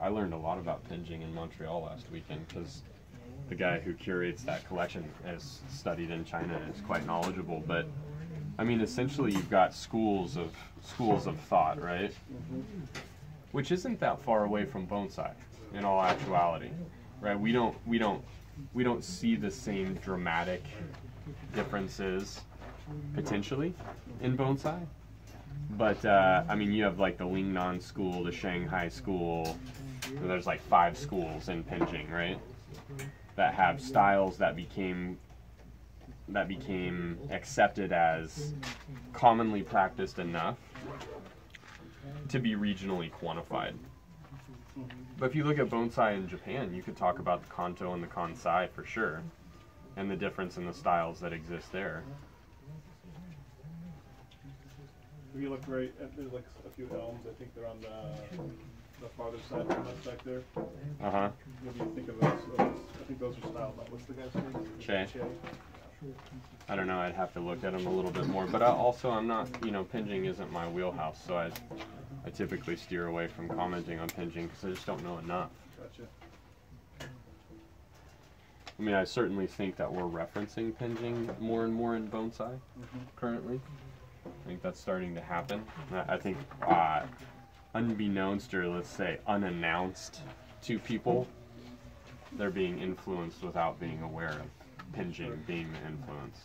I learned a lot about Penjing in Montreal last weekend because the guy who curates that collection has studied in China and is quite knowledgeable. But I mean, essentially, you've got schools of thought, right? Which isn't that far away from bonsai, in all actuality, right? We don't see the same dramatic differences potentially in bonsai. But, I mean, you have like the Lingnan school, the Shanghai school, there's like 5 schools in Penjing, right? That have styles that became accepted as commonly practiced enough to be regionally quantified. But if you look at bonsai in Japan, you could talk about the Kanto and the Kansai for sure, and the difference in the styles that exist there. If you look right at, there's like a few elms. I think they're on the farther side from us back there. Uh-huh. What do you think of those? I think those are styled. What's the guy's name? Che. I don't know. I'd have to look at them a little bit more. But I'm not, Penjing isn't my wheelhouse, so I typically steer away from commenting on Penjing because I just don't know enough. Gotcha. I mean, I certainly think that we're referencing Penjing more and more in bonsai currently. I think that's starting to happen. I think unbeknownst, or let's say unannounced to people, they're being influenced without being aware of Penjing being the influence,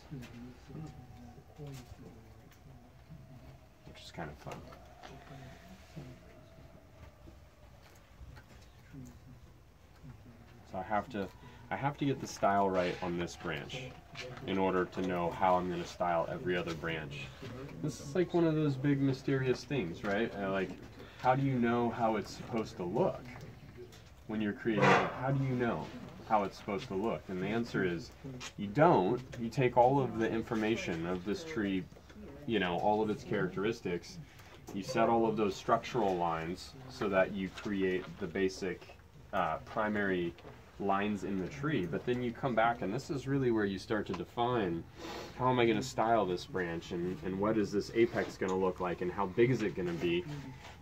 which is kind of fun. So I have to get the style right on this branch in order to know how I'm going to style every other branch. This is like one of those big mysterious things, right? Like, how do you know how it's supposed to look when you're creating it? How do you know how it's supposed to look? And the answer is you don't. You take all of the information of this tree, all of its characteristics, you set all of those structural lines so that you create the basic primary lines in the tree, but then you come back, and this is really where you start to define how am I going to style this branch, and what is this apex going to look like, and how big is it going to be,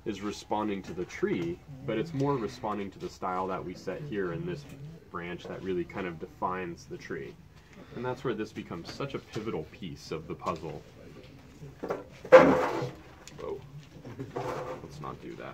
is responding to the tree, but it's more responding to the style that we set here in this branch that really kind of defines the tree. And that's where this becomes such a pivotal piece of the puzzle. Whoa. Let's not do that.